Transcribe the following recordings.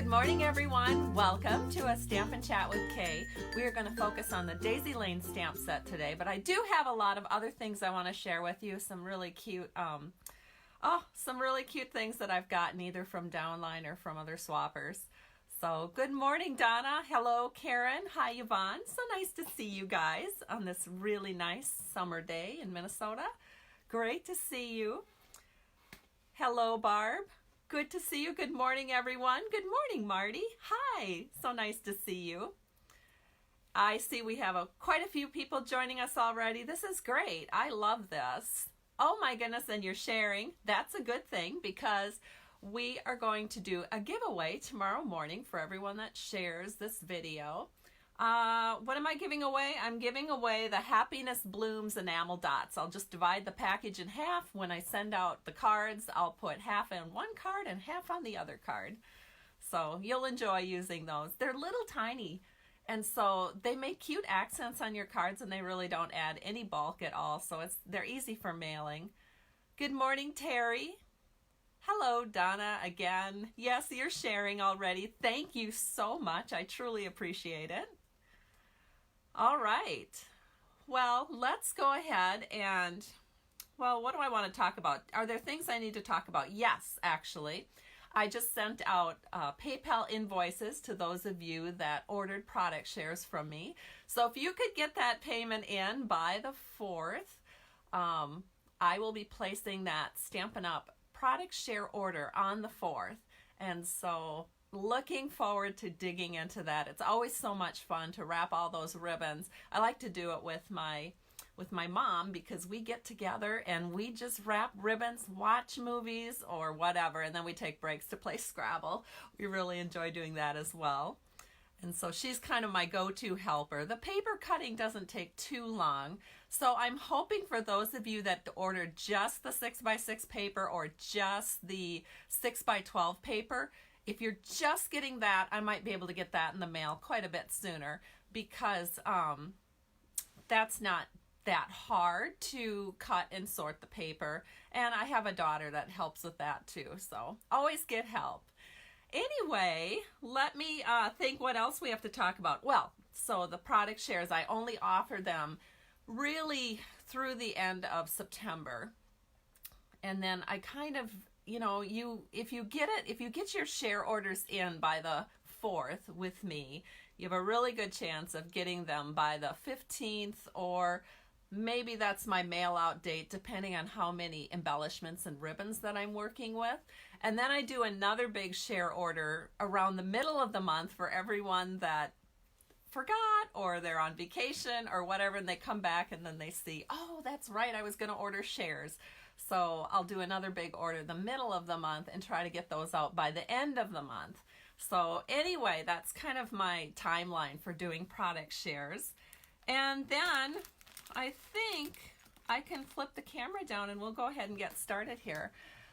morning, everyone. Welcome to a Stamp and Chat with Kay. We are going to focus on the Daisy Lane stamp set today, but I do have a lot of other things I want to share with you. Some really cute, things that I've gotten either from downline or from other swappers. So good morning, Donna. Hello, Karen. Hi, Yvonne. So nice to see you guys on this really nice summer day in Minnesota. Great to see you. Hello, Barb. Good to see you. Good morning, everyone. Good morning, Marty. Hi. So nice to see you. I see we have quite a few people joining us already. This is great. I love this. Oh my goodness, and you're sharing. That's a good thing because we are going to do a giveaway tomorrow morning for everyone that shares this video. What am I giving away? I'm giving away the Happiness Blooms enamel dots. I'll just divide the package in half. When I send out the cards, I'll put half in one card and half on the other card. So you'll enjoy using those. They're little tiny, and so they make cute accents on your cards, and they really don't add any bulk at all. So they're easy for mailing. Good morning, Terry. Hello, Donna, again. Yes, you're sharing already. Thank you so much. I truly appreciate it. All right. Well, let's go ahead and, what do I want to talk about? Are there things I need to talk about? Yes, actually. I just sent out PayPal invoices to those of you that ordered product shares from me. So if you could get that payment in by the 4th, I will be placing that Stampin' Up product share order on the 4th. And so looking forward to digging into that. It's always so much fun to wrap all those ribbons. I like to do it with my mom because we get together and we just wrap ribbons, watch movies or whatever, and then we take breaks to play Scrabble. We really enjoy doing that as well. And so she's kind of my go-to helper. The paper cutting doesn't take too long. So I'm hoping for those of you that ordered just the 6x6 paper or just the 6x12 paper, if you're just getting that, I might be able to get that in the mail quite a bit sooner because that's not that hard to cut and sort the paper. And I have a daughter that helps with that too. So always get help. Anyway, let me think what else we have to talk about. Well, so the product shares, I only offer them really through the end of September. And then I kind of, if you get your share orders in by the 4th with me, you have a really good chance of getting them by the 15th, or maybe that's my mail out date, depending on how many embellishments and ribbons that I'm working with. And then I do another big share order around the middle of the month for everyone that forgot or they're on vacation or whatever, and they come back and then they see, oh, that's right, I was going to order shares. So I'll do another big order the middle of the month and try to get those out by the end of the month. So anyway, that's kind of my timeline for doing product shares. And then I think I can flip the camera down and we'll go ahead and get started here.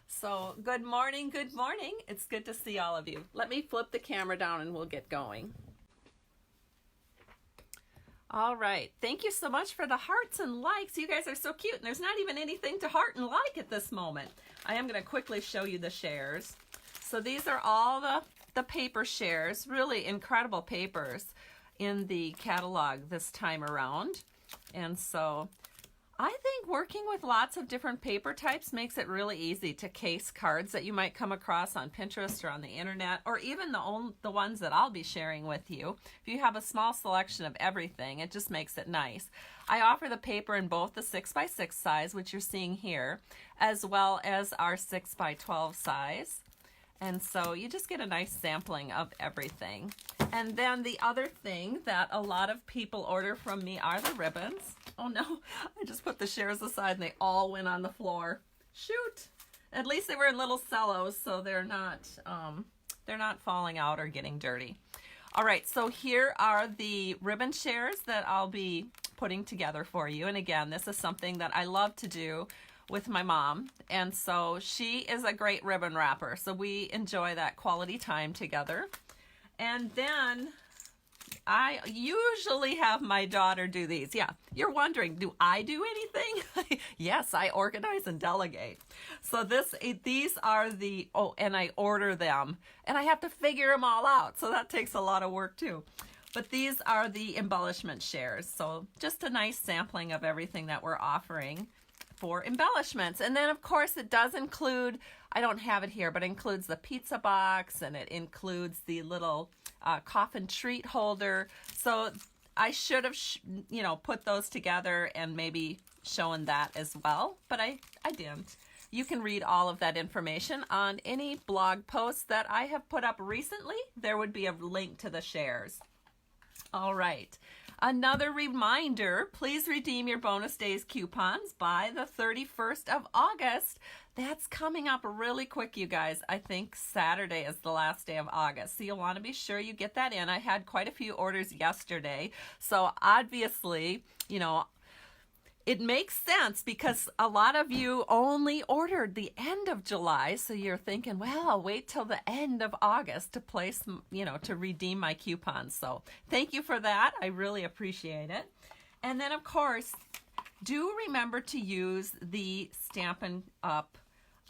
So good morning, good morning. It's good to see all of you. Let me flip the camera down and we'll get going. All right, thank you so much for the hearts and likes. You guys are so cute, and there's not even anything to heart and like at this moment. I am going to quickly show you the shares. So these are all the paper shares, really incredible papers in the catalog this time around. And so I think working with lots of different paper types makes it really easy to case cards that you might come across on Pinterest or on the internet, or even the ones that I'll be sharing with you. If you have a small selection of everything, it just makes it nice. I offer the paper in both the 6x6 size, which you're seeing here, as well as our 6x12 size. And so you just get a nice sampling of everything. And then the other thing that a lot of people order from me are the ribbons. Oh no, I just put the shares aside and they all went on the floor. Shoot! At least they were in little cellos, so they're not falling out or getting dirty. All right, so here are the ribbon shares that I'll be putting together for you. And again, this is something that I love to do with my mom, and so she is a great ribbon wrapper, so we enjoy that quality time together. And then I usually have my daughter do these. Yeah, you're wondering, do I do anything? Yes, I organize and delegate. So these are the, oh, and I order them, and I have to figure them all out. So that takes a lot of work too. But these are the embellishment shares. So just a nice sampling of everything that we're offering for embellishments. And then of course it does include, I don't have it here, but it includes the pizza box, and it includes the little coffin treat holder. So I should have, put those together and maybe shown that as well, but I didn't. You can read all of that information on any blog posts that I have put up recently. There would be a link to the shares. All right. Another reminder, please redeem your bonus days coupons by the 31st of August. That's coming up really quick, you guys. I think Saturday is the last day of August, so you'll want to be sure you get that in. I had quite a few orders yesterday, so obviously, it makes sense because a lot of you only ordered the end of July, so you're thinking, well, I'll wait till the end of August to place, to redeem my coupons. So thank you for that. I really appreciate it. And then, of course, do remember to use the Stampin Up,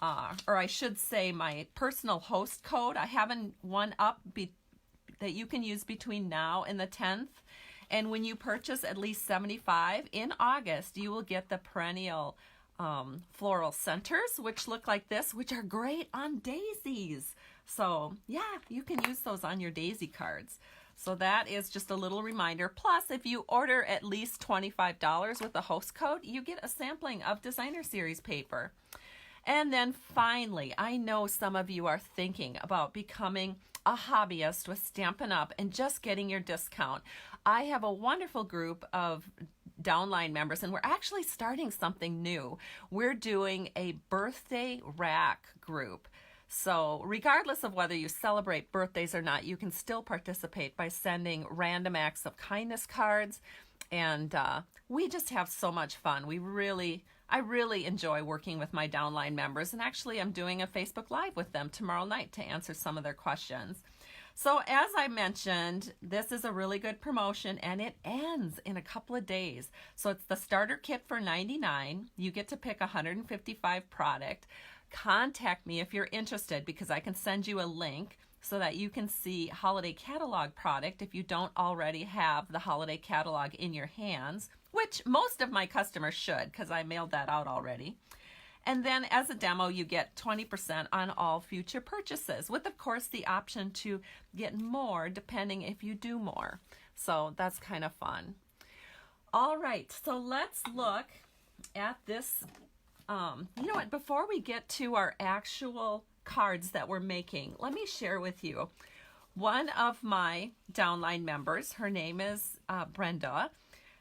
or I should say my personal host code. I have one up that you can use between now and the 10th. And when you purchase at least 75 in August, you will get the Perennial Floral Centers, which look like this, which are great on daisies. So yeah, you can use those on your daisy cards. So that is just a little reminder. Plus, if you order at least $25 with the host code, you get a sampling of Designer Series paper. And then finally, I know some of you are thinking about becoming a hobbyist with Stampin' Up and just getting your discount. I have a wonderful group of downline members, and we're actually starting something new. We're doing a birthday rack group. So regardless of whether you celebrate birthdays or not, you can still participate by sending random acts of kindness cards. And we just have so much fun. I really enjoy working with my downline members, and actually I'm doing a Facebook Live with them tomorrow night to answer some of their questions. So as I mentioned, this is a really good promotion, and it ends in a couple of days. So it's the starter kit for $99. You get to pick 155 product. Contact me if you're interested, because I can send you a link so that you can see holiday catalog product if you don't already have the holiday catalog in your hands, which most of my customers should, because I mailed that out already. And then as a demo, you get 20% on all future purchases, with, of course, the option to get more depending if you do more. So that's kind of fun. All right, so let's look at this. You know what? Before we get to our actual cards that we're making, let me share with you one of my downline members. Her name is Brenda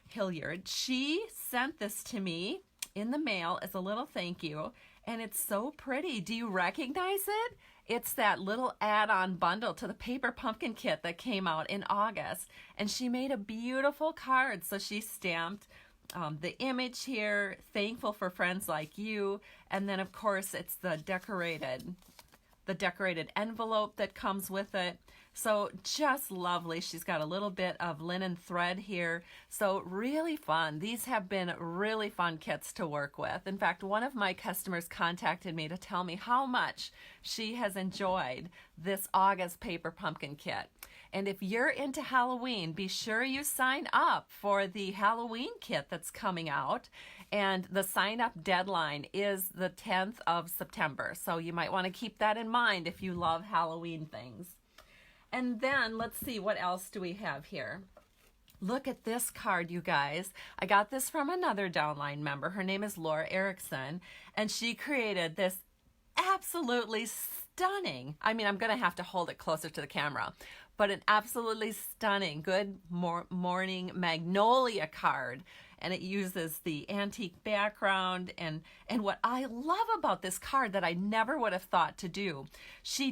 Hilliard. She sent this to me in the mail as a little thank you, and it's so pretty. Do you recognize it? It's that little add-on bundle to the paper pumpkin kit that came out in August, and she made a beautiful card. So she stamped the image here, thankful for friends like you, and then of course it's the decorated envelope that comes with it. So just lovely. She's got a little bit of linen thread here. So really fun. These have been really fun kits to work with. In fact, one of my customers contacted me to tell me how much she has enjoyed this August paper pumpkin kit. And if you're into Halloween, be sure you sign up for the Halloween kit that's coming out. And the sign-up deadline is the 10th of September. So you might want to keep that in mind if you love Halloween things. And then let's see, what else do we have here? Look at this card, you guys. I got this from another downline member. Her name is Laura Erickson, and she created this absolutely stunning, I'm going to have to hold it closer to the camera, but an absolutely stunning Good Morning Magnolia card. And it uses the antique background, and what I love about this card that I never would have thought to do, she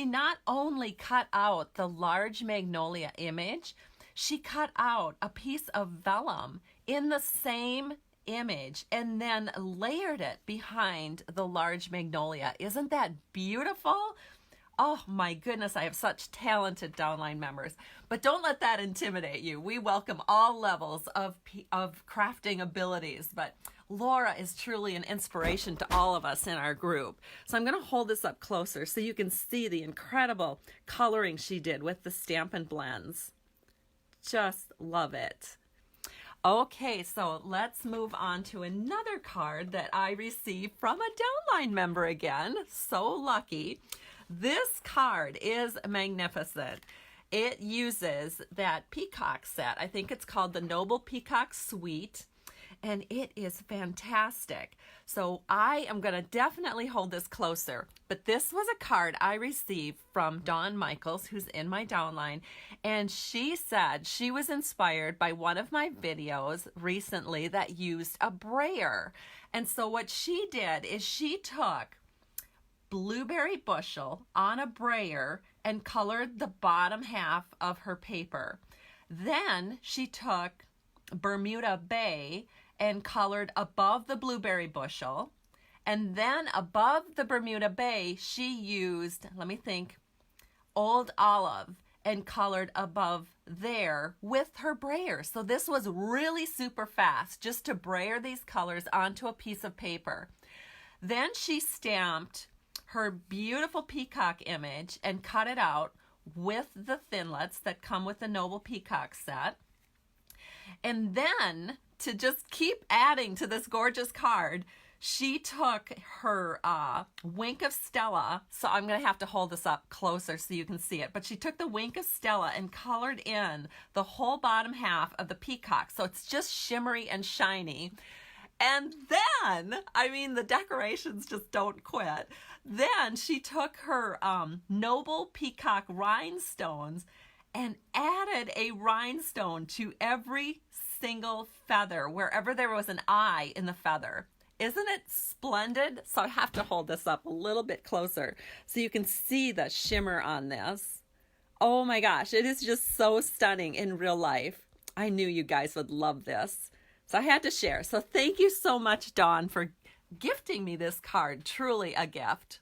not only cut out the large magnolia image, she cut out a piece of vellum in the same image and then layered it behind the large magnolia. Isn't that beautiful? Oh my goodness, I have such talented downline members. But don't let that intimidate you. We welcome all levels of crafting abilities. But Laura is truly an inspiration to all of us in our group. So I'm going to hold this up closer so you can see the incredible coloring she did with the Stampin' blends. Just love it. Okay, so let's move on to another card that I received from a downline member again. So lucky. This card is magnificent. It uses that peacock set. I think it's called the Noble Peacock Suite, and it is fantastic. So I am going to definitely hold this closer. But this was a card I received from Dawn Michaels, who's in my downline, and she said she was inspired by one of my videos recently that used a brayer. And so what she did is she took blueberry bushel on a brayer and colored the bottom half of her paper. Then she took Bermuda Bay and colored above the blueberry bushel. And then above the Bermuda Bay, she used, let me think, Old Olive and colored above there with her brayer. So this was really super fast, just to brayer these colors onto a piece of paper. Then she stamped her beautiful peacock image and cut it out with the thinlets that come with the Noble Peacock set. And then, to just keep adding to this gorgeous card, she took her Wink of Stella, so I'm going to have to hold this up closer so you can see it, but she took the Wink of Stella and colored in the whole bottom half of the peacock, so it's just shimmery and shiny. And then, I mean, the decorations just don't quit. Then she took her Noble Peacock rhinestones and added a rhinestone to every single feather, wherever there was an eye in the feather. Isn't it splendid? So I have to hold this up a little bit closer so you can see the shimmer on this. Oh my gosh, it is just so stunning in real life. I knew you guys would love this. So I had to share. So thank you so much, Dawn, for gifting me this card. Truly a gift.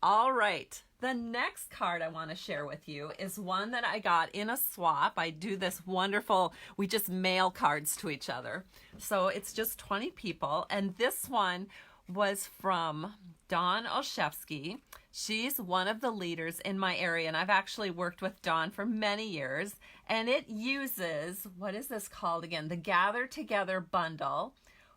All right. The next card I want to share with you is one that I got in a swap. I do this wonderful, we just mail cards to each other. So it's just 20 people. And this one was from Dawn Olszewski. She's one of the leaders in my area, and I've actually worked with Dawn for many years. And it uses, what is this called again? The Gather Together bundle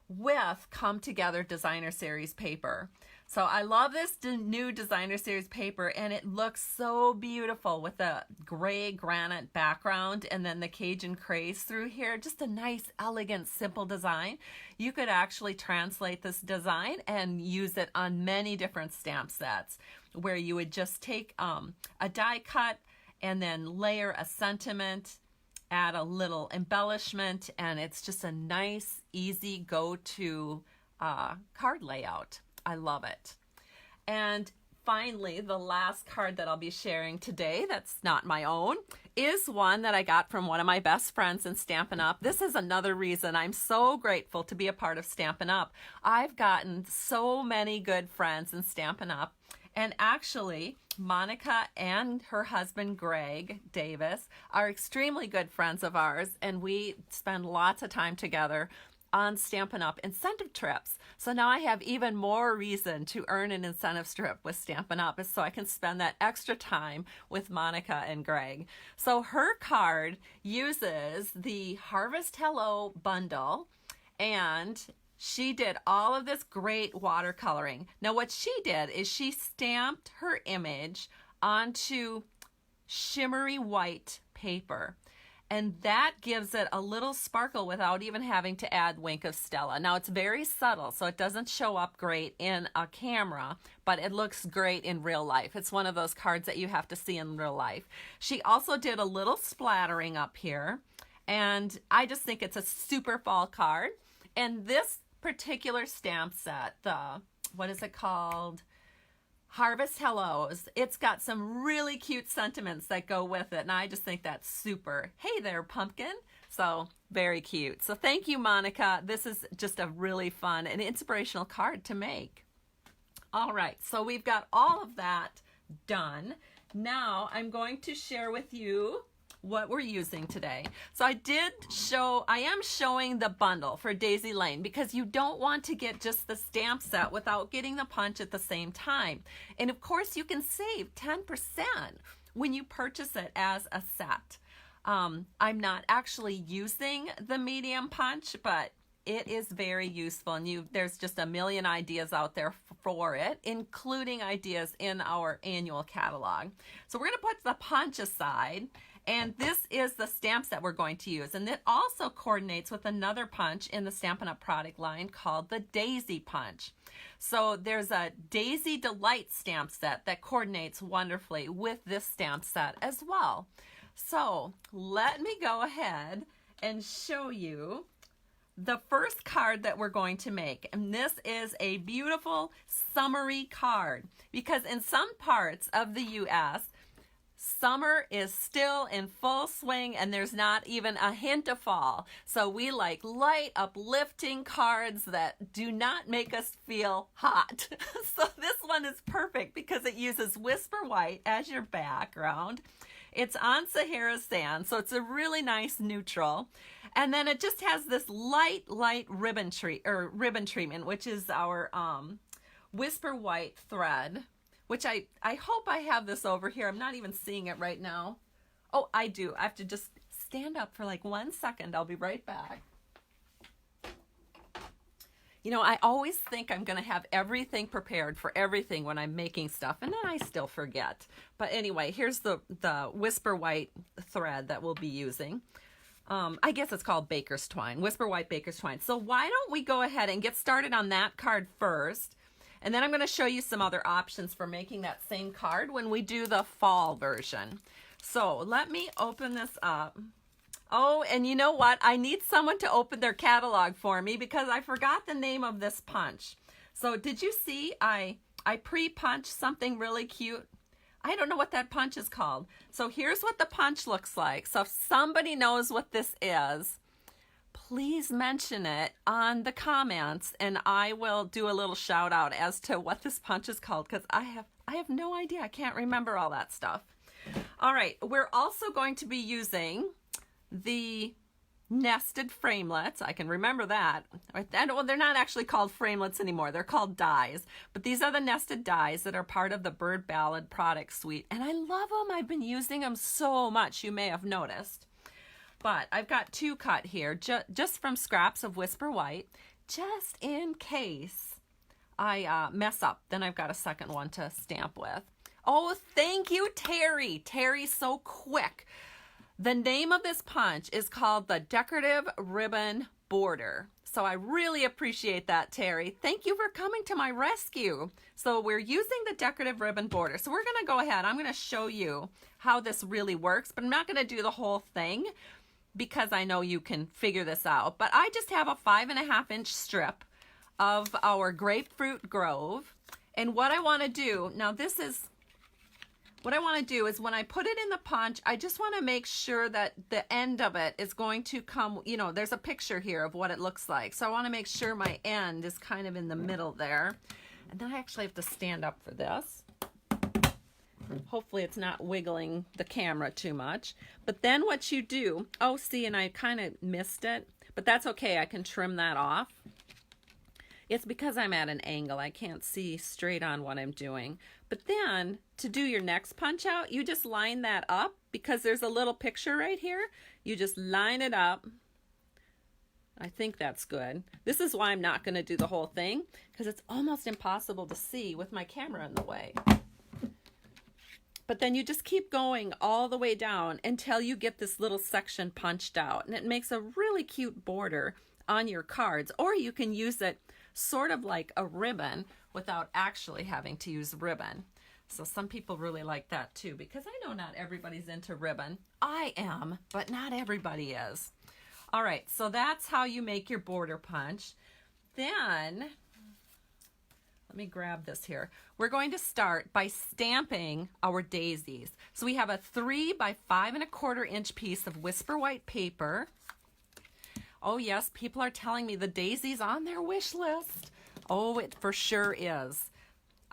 with Come Together Designer Series paper. So I love this new Designer Series paper, and it looks so beautiful with a gray granite background and then the Cajun craze through here. Just a nice, elegant, simple design. You could actually translate this design and use it on many different stamp sets, where you would just take a die cut and then layer a sentiment, add a little embellishment, and it's just a nice, easy go-to card layout. I love it. And finally, the last card that I'll be sharing today that's not my own is one that I got from one of my best friends in Stampin' Up. This is another reason I'm so grateful to be a part of Stampin' Up. I've gotten so many good friends in Stampin' Up. And actually, Monica and her husband, Greg Davis, are extremely good friends of ours, and we spend lots of time together on Stampin' Up incentive trips. So now I have even more reason to earn an incentive trip with Stampin' Up, so I can spend that extra time with Monica and Greg. So her card uses the Harvest Hello bundle, and she did all of this great watercoloring. Now what she did is she stamped her image onto shimmery white paper. And that gives it a little sparkle without even having to add Wink of Stella. Now it's very subtle, so it doesn't show up great in a camera, but it looks great in real life. It's one of those cards that you have to see in real life. She also did a little splattering up here, and I just think it's a super fall card. And this particular stamp set, the, what is it called? Harvest Hellos. It's got some really cute sentiments that go with it, and I just think that's super. Hey there, pumpkin. So very cute. So thank you, Monica. This is just a really fun and inspirational card to make. All right, so we've got all of that done. Now I'm going to share with you what we're using today. So I am showing the bundle for Daisy Lane because you don't want to get just the stamp set without getting the punch at the same time. And of course you can save 10% when you purchase it as a set. I'm not actually using the medium punch, but it is very useful, and there's just a million ideas out there for it, including ideas in our annual catalog. So we're going to put the punch aside, and this is the stamp set we're going to use, and it also coordinates with another punch in the Stampin' Up! Product line called the Daisy Punch. So there's a Daisy Delight stamp set that coordinates wonderfully with this stamp set as well. So let me go ahead and show you the first card that we're going to make. And this is a beautiful summery card because in some parts of the U.S., summer is still in full swing and there's not even a hint of fall. So we like light, uplifting cards that do not make us feel hot. So this one is perfect because it uses Whisper White as your background. It's on Sahara sand, so it's a really nice neutral. And then it just has this light ribbon treatment, which is our Whisper White thread, which I hope I have this over here. I'm not even seeing it right now. Oh, I do. I have to just stand up for like 1 second. I'll be right back. You know, I always think I'm going to have everything prepared for everything when I'm making stuff, and then I still forget. But anyway, here's the Whisper White thread that we'll be using. I guess it's called Baker's Twine, Whisper White Baker's Twine. So why don't we go ahead and get started on that card first, and then I'm going to show you some other options for making that same card when we do the fall version. So let me open this up. Oh, and you know what? I need someone to open their catalog for me because I forgot the name of this punch. So did you see I pre-punched something really cute? I don't know what that punch is called. So here's what the punch looks like. So if somebody knows what this is, please mention it on the comments and I will do a little shout out as to what this punch is called because I have no idea. I can't remember all that stuff. All right, we're also going to be using the nested framelets. I can remember that. Well, they're not actually called framelets anymore. They're called dies. But these are the nested dies that are part of the Bird Ballad product suite. And I love them. I've been using them so much, you may have noticed. But I've got 2 cut here, just from scraps of Whisper White, just in case I mess up. Then I've got a second one to stamp with. Oh, thank you, Terry. Terry's so quick. The name of this punch is called the Decorative Ribbon Border. So I really appreciate that, Terry. Thank you for coming to my rescue. So we're using the Decorative Ribbon Border. So we're going to go ahead. I'm going to show you how this really works, but I'm not going to do the whole thing because I know you can figure this out. But I just have a 5.5-inch strip of our Grapefruit Grove. And what I want to do, what I want to do is when I put it in the punch, I just want to make sure that the end of it is going to come, you know, there's a picture here of what it looks like. So I want to make sure my end is kind of in the middle there. And then I actually have to stand up for this. Hopefully it's not wiggling the camera too much. But then what you do, oh, see, and I kind of missed it, but that's okay. I can trim that off. It's because I'm at an angle. I can't see straight on what I'm doing. But then to do your next punch out, you just line that up because there's a little picture right here. You just line it up. I think that's good. This is why I'm not going to do the whole thing because it's almost impossible to see with my camera in the way. But then you just keep going all the way down until you get this little section punched out. And it makes a really cute border on your cards. Or you can use it sort of like a ribbon without actually having to use ribbon. So some people really like that too because I know not everybody's into ribbon. I am, but not everybody is. All right, so that's how you make your border punch. Then, let me grab this here. We're going to start by stamping our daisies. So we have a 3 by 5.25 inch piece of Whisper White paper. Oh yes, people are telling me the daisy's on their wish list. Oh, it for sure is.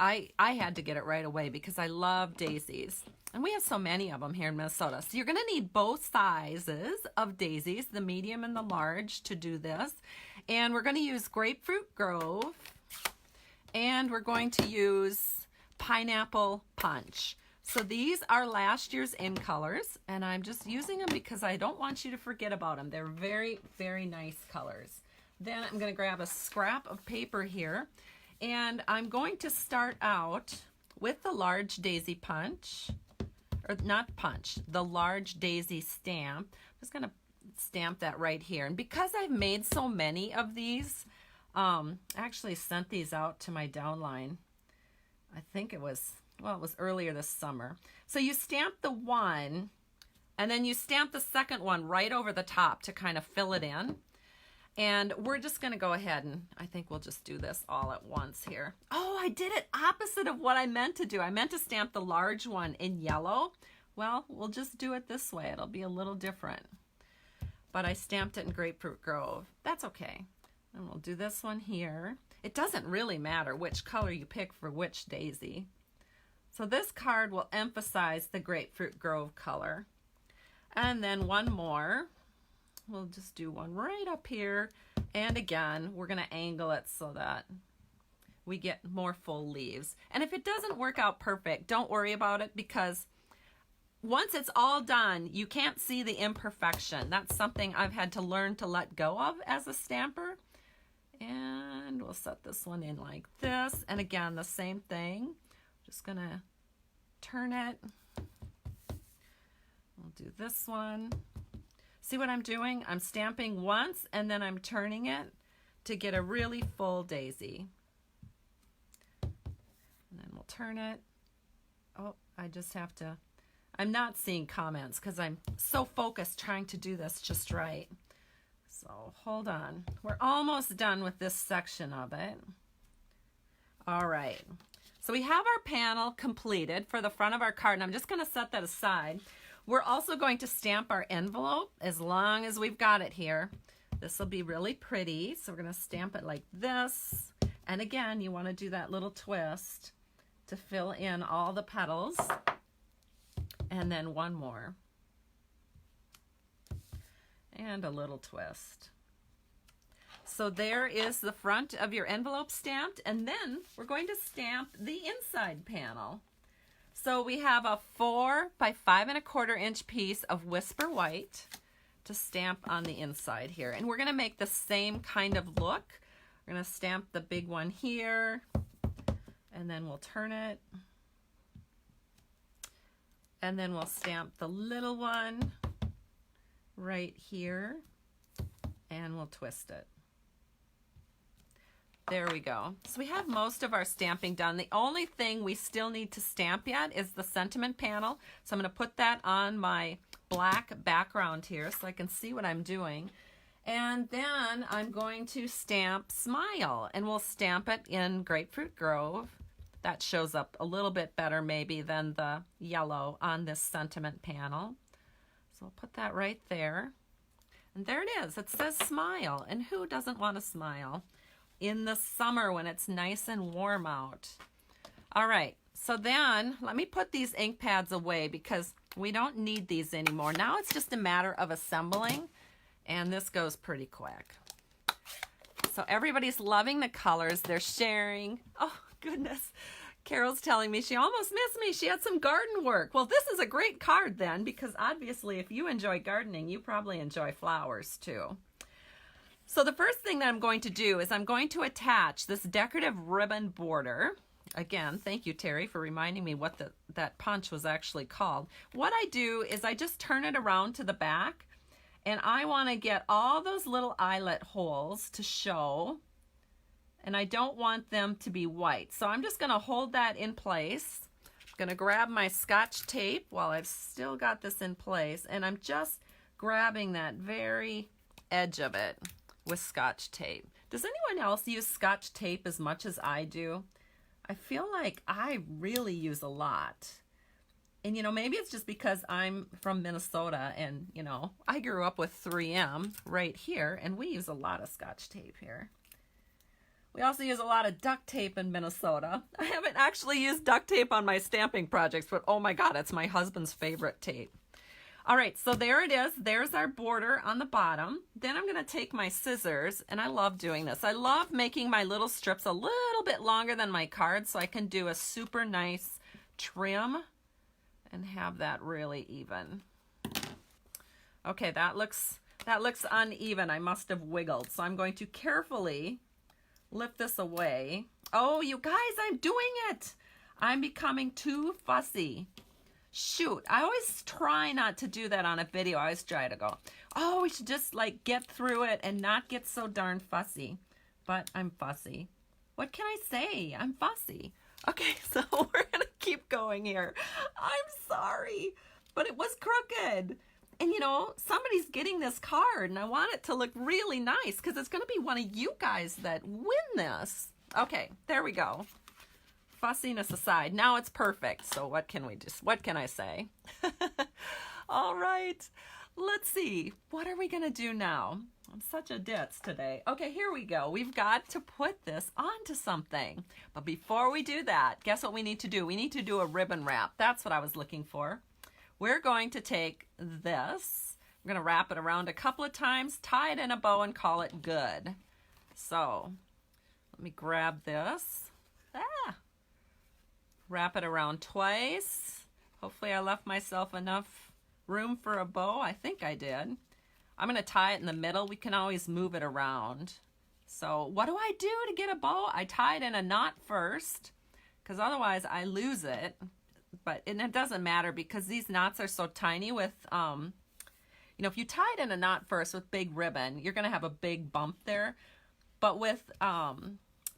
I had to get it right away because I love daisies. And we have so many of them here in Minnesota. So you're going to need both sizes of daisies, the medium and the large, to do this. And we're going to use Grapefruit Grove. And we're going to use Pineapple Punch. So these are last year's in colors. And I'm just using them because I don't want you to forget about them. They're very, very nice colors. Then I'm going to grab a scrap of paper here. And I'm going to start out with the large daisy punch. Or not punch, the large daisy stamp. I'm just going to stamp that right here. And because I've made so many of these, I actually sent these out to my downline. I think it was earlier this summer. So you stamp the one, and then you stamp the second one right over the top to kind of fill it in. And we're just going to go ahead and I think we'll just do this all at once here. Oh, I did it opposite of what I meant to do. I meant to stamp the large one in yellow. Well, we'll just do it this way. It'll be a little different. But I stamped it in Grapefruit Grove. That's okay. And we'll do this one here. It doesn't really matter which color you pick for which daisy. So this card will emphasize the Grapefruit Grove color. And then one more. We'll just do one right up here. And again, we're going to angle it so that we get more full leaves. And if it doesn't work out perfect, don't worry about it, because once it's all done, you can't see the imperfection. That's something I've had to learn to let go of as a stamper. And we'll set this one in like this. And again, the same thing. Just going to turn it. We'll do this one. See what I'm doing? I'm stamping once and then I'm turning it to get a really full daisy. And then we'll turn it. Oh, I just have to, I'm not seeing comments because I'm so focused trying to do this just right. So hold on. We're almost done with this section of it. All right. So we have our panel completed for the front of our card, and I'm just going to set that aside. We're also going to stamp our envelope as long as we've got it here. This will be really pretty. So we're going to stamp it like this. And again, you want to do that little twist to fill in all the petals. And then one more. And a little twist. So there is the front of your envelope stamped, and then we're going to stamp the inside panel. So we have a 4 by 5 1/4 inch piece of Whisper White to stamp on the inside here. And we're going to make the same kind of look. We're going to stamp the big one here, and then we'll turn it. And then we'll stamp the little one right here, and we'll twist it. There we go. So we have most of our stamping done. The only thing we still need to stamp yet is the sentiment panel. So I'm going to put that on my black background here so I can see what I'm doing. And then I'm going to stamp Smile, and we'll stamp it in Grapefruit Grove. That shows up a little bit better maybe than the yellow on this sentiment panel. So I'll put that right there. And there it is. It says Smile. And who doesn't want to smile in the summer when it's nice and warm out? All right. So then let me put these ink pads away because we don't need these anymore. Now it's just a matter of assembling, and this goes pretty quick. So everybody's loving the colors. They're sharing. Oh, goodness. Carol's telling me she almost missed me. She had some garden work. Well, this is a great card then, because obviously if you enjoy gardening, you probably enjoy flowers too. So the first thing that I'm going to do is I'm going to attach this decorative ribbon border. Again, thank you, Terry, for reminding me what that punch was actually called. What I do is I just turn it around to the back, and I want to get all those little eyelet holes to show, and I don't want them to be white. So I'm just going to hold that in place. I'm going to grab my Scotch tape while I've still got this in place, and I'm just grabbing that very edge of it with Scotch tape. Does anyone else use Scotch tape as much as I do? I feel like I really use a lot. And, you know, maybe it's just because I'm from Minnesota and, you know, I grew up with 3M right here, and we use a lot of Scotch tape here. We also use a lot of duct tape in Minnesota. I haven't actually used duct tape on my stamping projects, but oh my God, it's my husband's favorite tape. All right, so there it is. There's our border on the bottom. Then I'm gonna take my scissors, and I love doing this. I love making my little strips a little bit longer than my cards so I can do a super nice trim and have that really even. Okay, that looks uneven. I must have wiggled. So I'm going to carefully lift this away. Oh, you guys, I'm doing it. I'm becoming too fussy. Shoot, I always try not to do that on a video. I always try to go, oh, we should just like get through it and not get so darn fussy. But I'm fussy. What can I say? I'm fussy. Okay, so we're gonna keep going here. I'm sorry, but it was crooked. And you know, somebody's getting this card and I want it to look really nice because it's gonna be one of you guys that win this. Okay, there we go. Fussiness aside, now it's perfect. So what can I say? All right, let's see. What are we gonna do now? I'm such a ditz today. Okay, here we go. We've got to put this onto something. But before we do that, guess what we need to do? We need to do a ribbon wrap. That's what I was looking for. We're going to take this. I'm gonna wrap it around a couple of times, tie it in a bow and call it good. So let me grab this. Wrap it around twice. Hopefully I left myself enough room for a bow. I think I did. I'm gonna tie it in the middle. We can always move it around. So what do I do to get a bow? I tie it in a knot first, because otherwise I lose it. But it doesn't matter because these knots are so tiny with, you know, if you tie it in a knot first with big ribbon, you're gonna have a big bump there. But with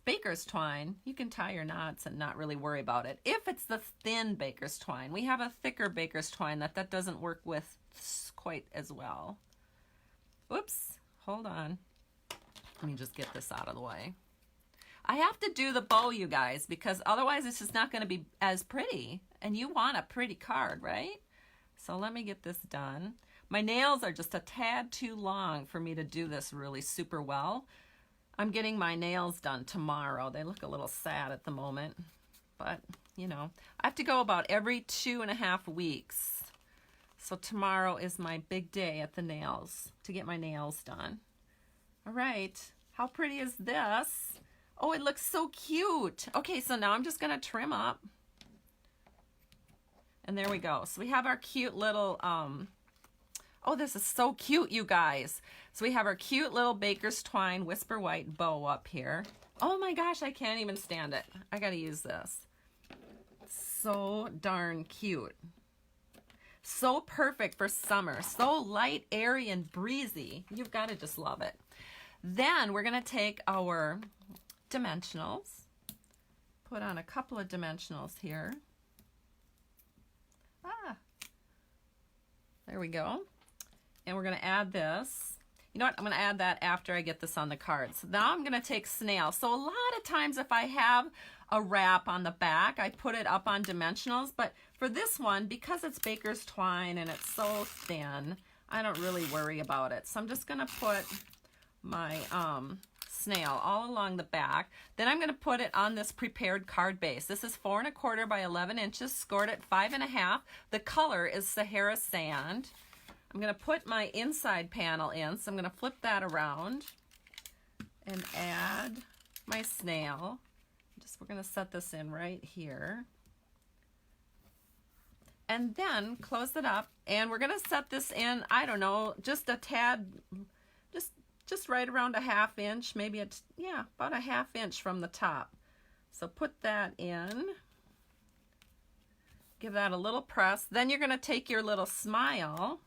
baker's twine, you can tie your knots and not really worry about it. If it's the thin baker's twine, we have a thicker baker's twine that doesn't work with quite as well. Whoops, hold on. Let me just get this out of the way. I have to do the bow, you guys, because otherwise it's just not going to be as pretty. And you want a pretty card, right? So let me get this done. My nails are just a tad too long for me to do this really super well. I'm getting my nails done tomorrow. They look a little sad at the moment, but you know, I have to go about every 2.5 weeks. So tomorrow is my big day at the nails to get my nails done. All right, how pretty is this? Oh, it looks so cute. Okay, so now I'm just gonna trim up. And there we go. So we have our cute little, oh, this is so cute, you guys. So we have our cute little baker's twine whisper white bow up here. Oh my gosh, I can't even stand it. I gotta use this. So darn cute. So perfect for summer. So light, airy, and breezy. You've gotta just love it. Then we're gonna take our dimensionals. Put on a couple of dimensionals here. There we go. And we're gonna add this. You know what, I'm gonna add that after I get this on the card. So now I'm gonna take snail. So a lot of times if I have a wrap on the back, I put it up on dimensionals, but for this one, because it's baker's twine and it's so thin, I don't really worry about it. So I'm just gonna put my snail all along the back. Then I'm gonna put it on this prepared card base. This is 4 1/4 by 11 inches, scored at 5 1/2. The color is Sahara Sand. I'm gonna put my inside panel in, so I'm gonna flip that around and add my snail. We're gonna set this in right here. And then close it up, and we're gonna set this in, I don't know, just a tad, just right around a 1/2 inch, maybe about a 1/2 inch from the top. So put that in. Give that a little press. Then you're gonna take your little smile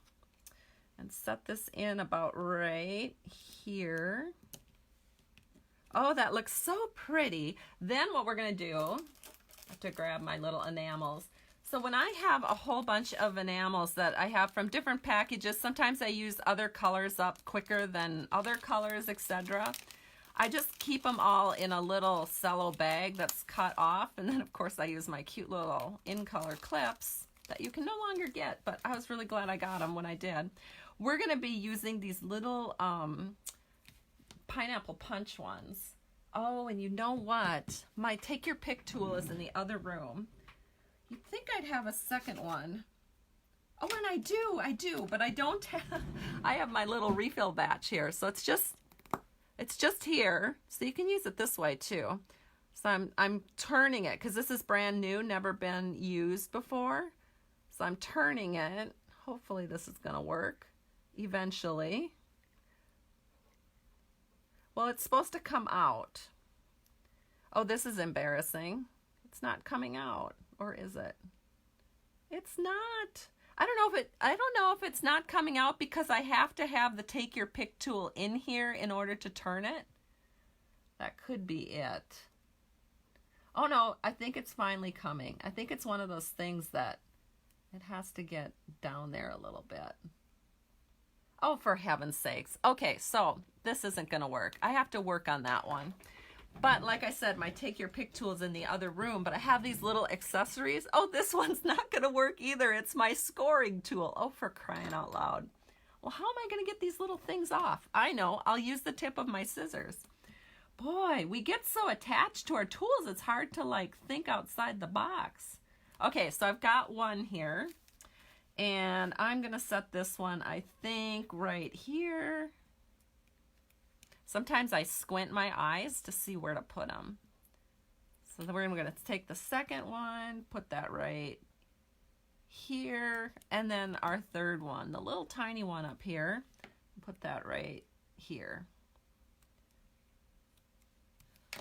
and set this in about right here. Oh, that looks so pretty. Then what we're gonna do, I have to grab my little enamels. So when I have a whole bunch of enamels that I have from different packages, sometimes I use other colors up quicker than other colors, etc. I just keep them all in a little cello bag that's cut off, and then of course I use my cute little in-color clips that you can no longer get, but I was really glad I got them when I did. We're gonna be using these little pineapple punch ones. Oh, and you know what? My take your pick tool is in the other room. You'd think I'd have a second one. Oh, and I do, but I don't have, I have my little refill batch here. So it's just here. So you can use it this way too. So I'm turning it because this is brand new, never been used before. So I'm turning it. Hopefully this is gonna work eventually. Well, it's supposed to come out. Oh, this is embarrassing. It's not coming out, or is it? It's not. I don't know if it's not coming out because I have to have the take your pick tool in here in order to turn it. That could be it. Oh no, I think it's finally coming. I think it's one of those things that it has to get down there a little bit. Oh, for heaven's sakes. Okay, so this isn't going to work. I have to work on that one. But like I said, my take your pick tool is in the other room, but I have these little accessories. Oh, this one's not going to work either. It's my scoring tool. Oh, for crying out loud. Well, how am I going to get these little things off? I know. I'll use the tip of my scissors. Boy, we get so attached to our tools, it's hard to like think outside the box. Okay, so I've got one here. And I'm going to set this one, I think, right here. Sometimes I squint my eyes to see where to put them. So then we're going to take the second one, put that right here, and then our third one, the little tiny one up here, put that right here.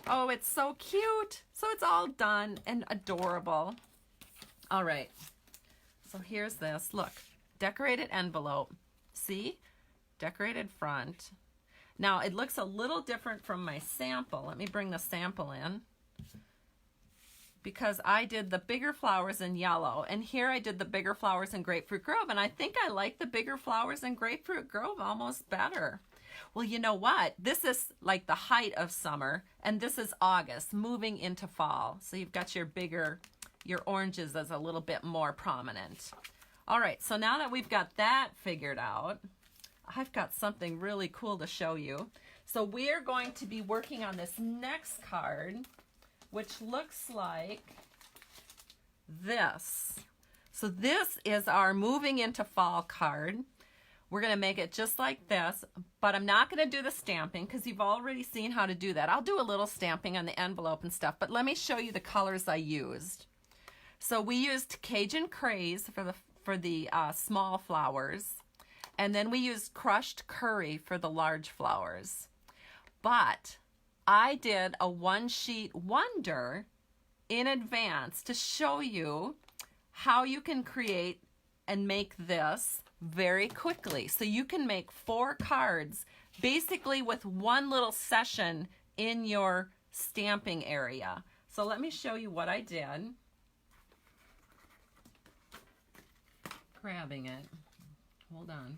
Oh, it's so cute. So it's all done and adorable. All right. So here's this. Look, decorated envelope. See? Decorated front. Now, it looks a little different from my sample. Let me bring the sample in. Because I did the bigger flowers in yellow. And here I did the bigger flowers in Grapefruit Grove. And I think I like the bigger flowers in Grapefruit Grove almost better. Well, you know what? This is like the height of summer. And this is August, moving into fall. So you've got your bigger... your oranges as a little bit more prominent. All right, so now that we've got that figured out, I've got something really cool to show you. So we're going to be working on this next card, which looks like this. So this is our moving into fall card. We're going to make it just like this, but I'm not going to do the stamping because you've already seen how to do that. I'll do a little stamping on the envelope and stuff, but let me show you the colors I used. So we used Cajun Craze for the small flowers, and then we used crushed curry for the large flowers. But I did a one-sheet wonder in advance to show you how you can create and make this very quickly. So you can make 4 cards basically with one little session in your stamping area. So let me show you what I did. Grabbing it. Hold on.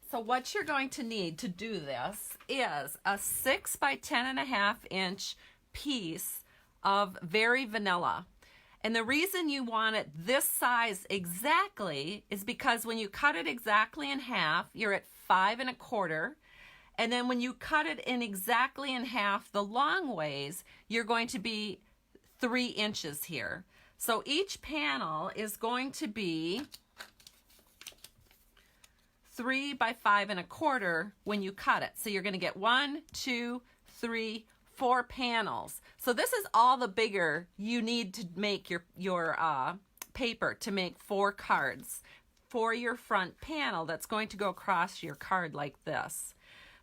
So what you're going to need to do this is a 6 by 10.5 inch piece of Very Vanilla. And the reason you want it this size exactly is because when you cut it exactly in half, you're at 5 1/4. And then when you cut it in exactly in half the long ways, you're going to be 3 inches here. So each panel is going to be 3 by 5 1/4 when you cut it. So you're going to get 1, 2, 3, 4 panels. So this is all the bigger you need to make your paper to make 4 cards for your front panel that's going to go across your card like this.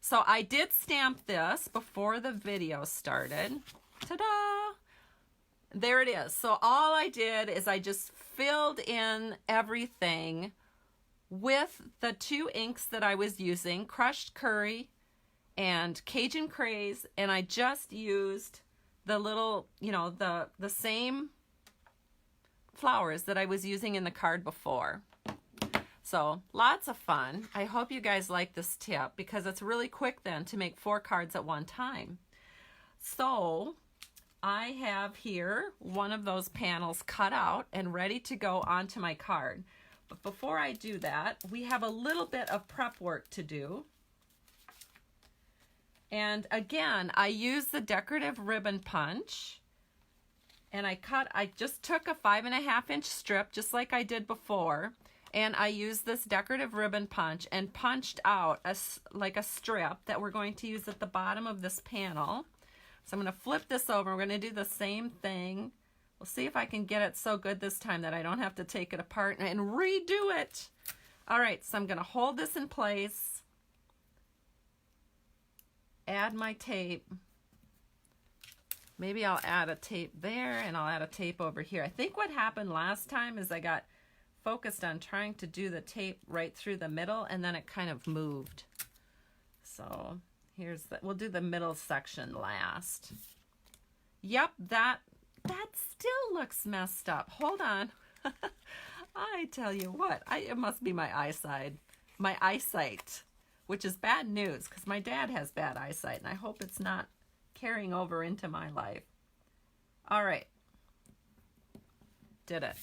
So I did stamp this before the video started. Ta-da! There it is. So all I did is I just filled in everything with the 2 inks that I was using, Crushed Curry and Cajun Craze, and I just used the little, you know, the same flowers that I was using in the card before. So lots of fun. I hope you guys like this tip because it's really quick then to make 4 cards at one time. So I have here one of those panels cut out and ready to go onto my card. But before I do that, we have a little bit of prep work to do. And again, I use the decorative ribbon punch, and I just took a 5.5-inch strip just like I did before, and I used this decorative ribbon punch and punched out like a strip that we're going to use at the bottom of this panel. So I'm going to flip this over. We're going to do the same thing. We'll see if I can get it so good this time that I don't have to take it apart and redo it. All right, so I'm going to hold this in place, add my tape. Maybe I'll add a tape there, and I'll add a tape over here. I think what happened last time is I got focused on trying to do the tape right through the middle, and then it kind of moved. So we'll do the middle section last. Yep, that still looks messed up. Hold on. I tell you what, it must be my eyesight, which is bad news because my dad has bad eyesight, and I hope it's not carrying over into my life. All right. Did it.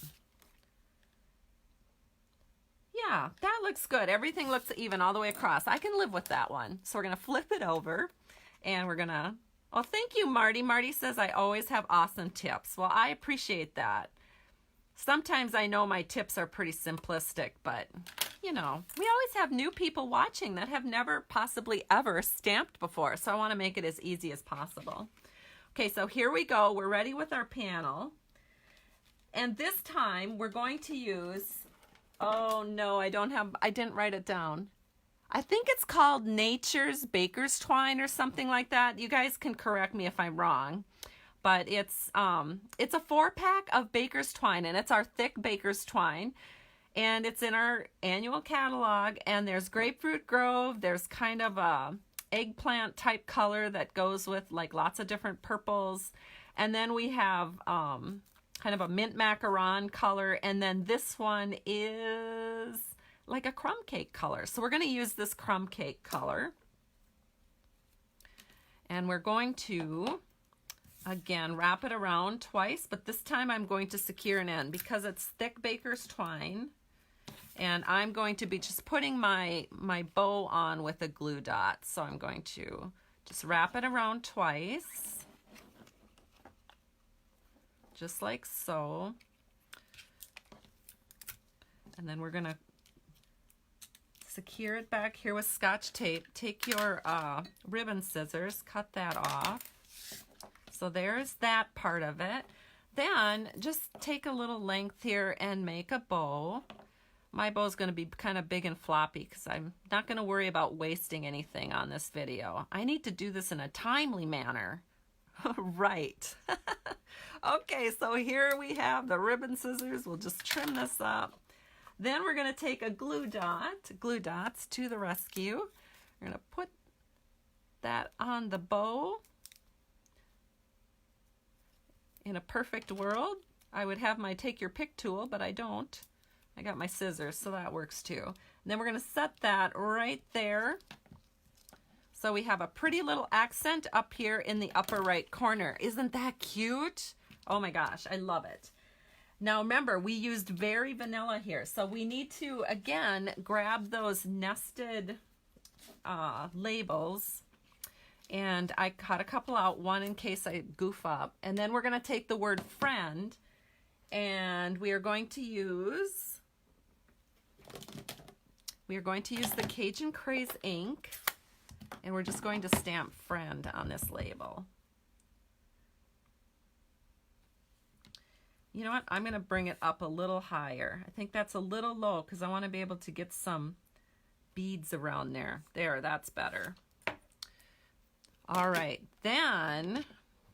Yeah, that looks good. Everything looks even all the way across. I can live with that one. So we're going to flip it over, and we're going to, oh, thank you, Marty. Marty says, I always have awesome tips. Well, I appreciate that. Sometimes I know my tips are pretty simplistic, but, you know, we always have new people watching that have never possibly ever stamped before, so I want to make it as easy as possible. Okay, so here we go. We're ready with our panel. And this time we're going to use, oh no, I didn't write it down. I think it's called Nature's Baker's Twine or something like that. You guys can correct me if I'm wrong. But it's a 4-pack of Baker's Twine, and it's our thick Baker's Twine. And it's in our annual catalog, and there's Grapefruit Grove. There's kind of a eggplant type color that goes with like lots of different purples. And then we have kind of a mint macaron color, and then this one is like a crumb cake color. So we're going to use this crumb cake color. And we're going to, again, wrap it around twice, but this time I'm going to secure an end because it's thick Baker's Twine. And I'm going to be just putting my bow on with a glue dot. So I'm going to just wrap it around twice. Just like so. And then we're going to secure it back here with Scotch tape. Take your ribbon scissors, cut that off. So there's that part of it. Then just take a little length here and make a bow. My bow is going to be kind of big and floppy because I'm not going to worry about wasting anything on this video. I need to do this in a timely manner. Right. Okay, so here we have the ribbon scissors. We'll just trim this up. Then we're going to take a glue dots to the rescue. We're going to put that on the bow. In a perfect world, I would have my take your pick tool, but I don't. I got my scissors, so that works too. And then we're going to set that right there. So we have a pretty little accent up here in the upper right corner. Isn't that cute? Oh my gosh, I love it. Now remember, we used Very Vanilla here. So we need to, again, grab those nested labels. And I cut a couple out, one in case I goof up. And then we're going to take the word friend, and we are going to use the Cajun Craze ink, and we're just going to stamp friend on this label. You know what? I'm going to bring it up a little higher. I think that's a little low because I want to be able to get some beads around there. There, that's better. All right, then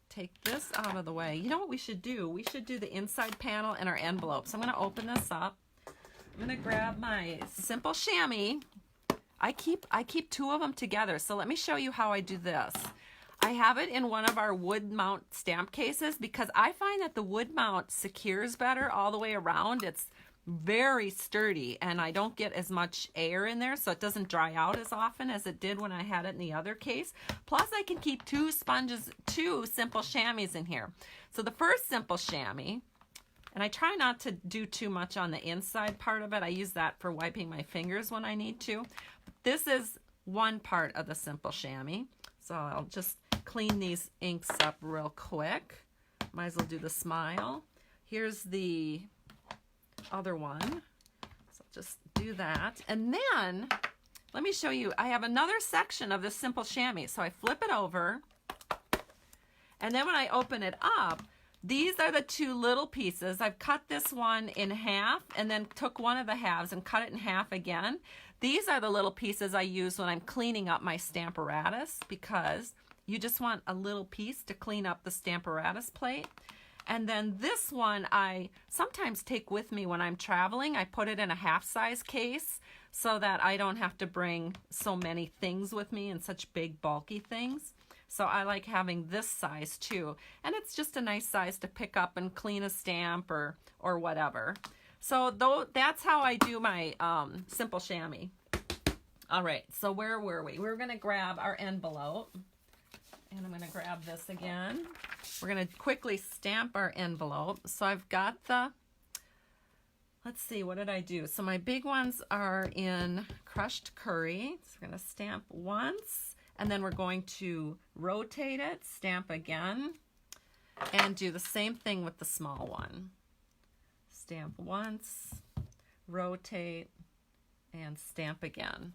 take this out of the way. You know what we should do? We should do the inside panel and our envelopes. I'm going to open this up. I'm going to grab my simple chamois. I keep two of them together, so let me show you how I do this. I have it in one of our wood mount stamp cases because I find that the wood mount secures better all the way around. It's very sturdy, and I don't get as much air in there, so it doesn't dry out as often as it did when I had it in the other case. Plus, I can keep two simple chamois in here. So the first simple chamois, and I try not to do too much on the inside part of it. I use that for wiping my fingers when I need to. But this is one part of the simple chamois. So I'll just clean these inks up real quick. Might as well do the smile. Here's the other one. So just do that. And then, let me show you, I have another section of this simple chamois. So I flip it over. And then when I open it up, these are the two little pieces. I've cut this one in half and then took one of the halves and cut it in half again. These are the little pieces I use when I'm cleaning up my Stamparatus, because you just want a little piece to clean up the Stamparatus plate. And then this one I sometimes take with me when I'm traveling. I put it in a half-size case so that I don't have to bring so many things with me and such big bulky things. So I like having this size too. And it's just a nice size to pick up and clean a stamp or whatever. So that's how I do my simple chamois. All right, so where were we? We were gonna grab our envelope. And I'm gonna grab this again. We're gonna quickly stamp our envelope. So I've got the, let's see, what did I do? So my big ones are in crushed curry. So we're gonna stamp once, and then we're going to rotate it, stamp again, and do the same thing with the small one. Stamp once, rotate, and stamp again.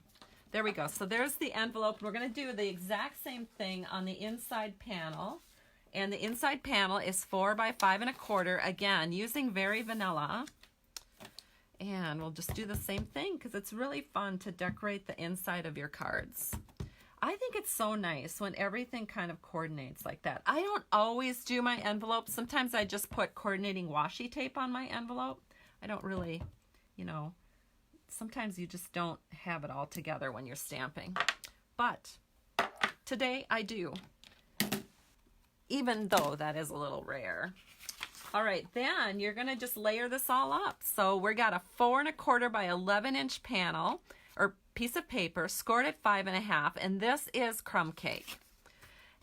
There we go. So there's the envelope. We're going to do the exact same thing on the inside panel. And the inside panel is 4 by 5 1/4. Again, using Very Vanilla. And we'll just do the same thing because it's really fun to decorate the inside of your cards. I think it's so nice when everything kind of coordinates like that. I don't always do my envelopes. Sometimes I just put coordinating washi tape on my envelope. I don't really, you know, sometimes you just don't have it all together when you're stamping. But today I do, even though that is a little rare. All right, then you're gonna just layer this all up. So we got a 4 1/4 by 11 inch panel or piece of paper, scored at 5 1/2, and this is crumb cake.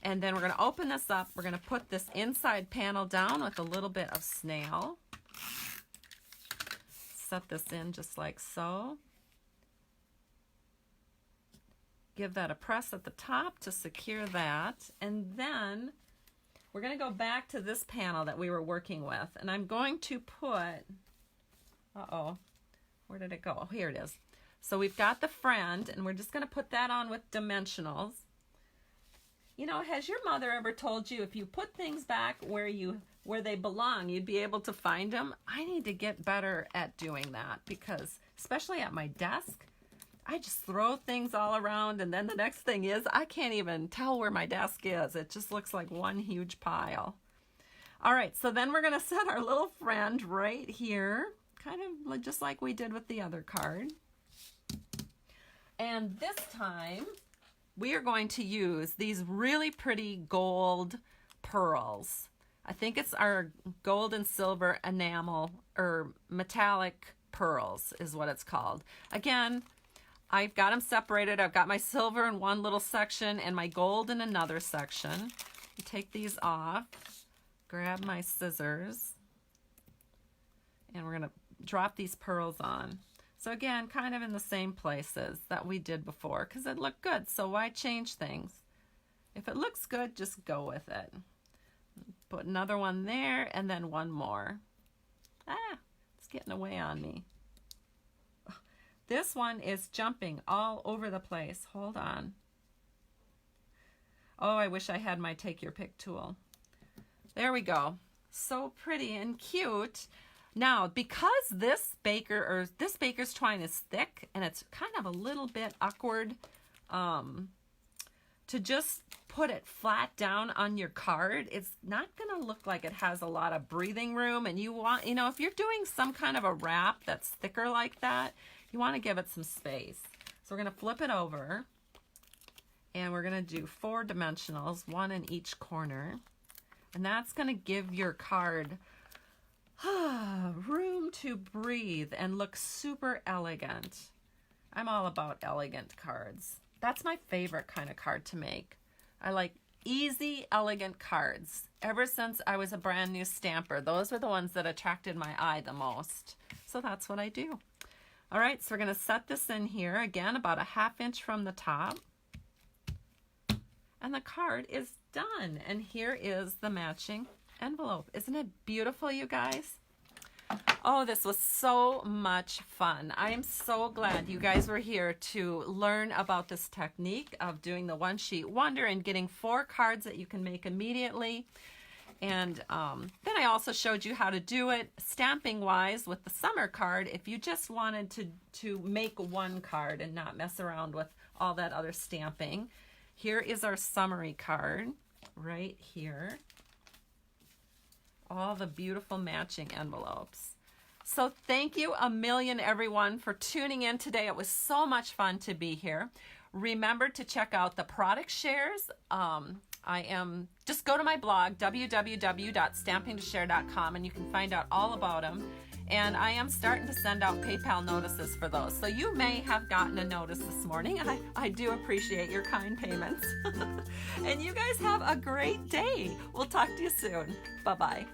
And then we're gonna open this up. We're gonna put this inside panel down with a little bit of snail. Set this in just like so. Give that a press at the top to secure that. And then we're going to go back to this panel that we were working with. And I'm going to put, where did it go? Oh, here it is. So we've got the friend, and we're just going to put that on with dimensionals. You know, has your mother ever told you if you put things back where they belong, you'd be able to find them? I need to get better at doing that because, especially at my desk, I just throw things all around, and then the next thing is I can't even tell where my desk is. It just looks like one huge pile. All right, so then we're going to set our little friend right here, kind of just like we did with the other card. And this time, we are going to use these really pretty gold pearls. I think it's our gold and silver enamel or metallic pearls is what it's called. Again, I've got them separated. I've got my silver in one little section and my gold in another section. Take these off, grab my scissors, and we're going to drop these pearls on. So again, kind of in the same places that we did before because it looked good. So why change things? If it looks good, just go with it. Put another one there and then one more. It's getting away on me. This one is jumping all over the place. Hold on. Oh, I wish I had my take your pick tool. There we go. So pretty and cute. Now, because this baker's twine is thick and it's kind of a little bit awkward to just put it flat down on your card, it's not going to look like it has a lot of breathing room. And you want, you know, if you're doing some kind of a wrap that's thicker like that, you want to give it some space. So we're going to flip it over and we're going to do 4 dimensionals, 1 in each corner. And that's going to give your card room to breathe and look super elegant. I'm all about elegant cards. That's my favorite kind of card to make. I like easy, elegant cards. Ever since I was a brand new stamper, those are the ones that attracted my eye the most. So that's what I do. All right, so we're going to set this in here again about a 1/2 inch from the top. and the card is done. And here is the matching envelope. Isn't it beautiful, you guys? Oh, this was so much fun. I am so glad you guys were here to learn about this technique of doing the one sheet wonder and getting 4 cards that you can make immediately. And then I also showed you how to do it stamping wise with the summer card if you just wanted to make 1 card and not mess around with all that other stamping. Here is our summary card right here. All the beautiful matching envelopes. So thank you a million, everyone, for tuning in today. It was so much fun to be here. Remember to check out the product shares. Just go to my blog, www.stampingtoshare.com, and you can find out all about them. And I am starting to send out PayPal notices for those. So you may have gotten a notice this morning. I do appreciate your kind payments. And you guys have a great day. We'll talk to you soon. Bye-bye.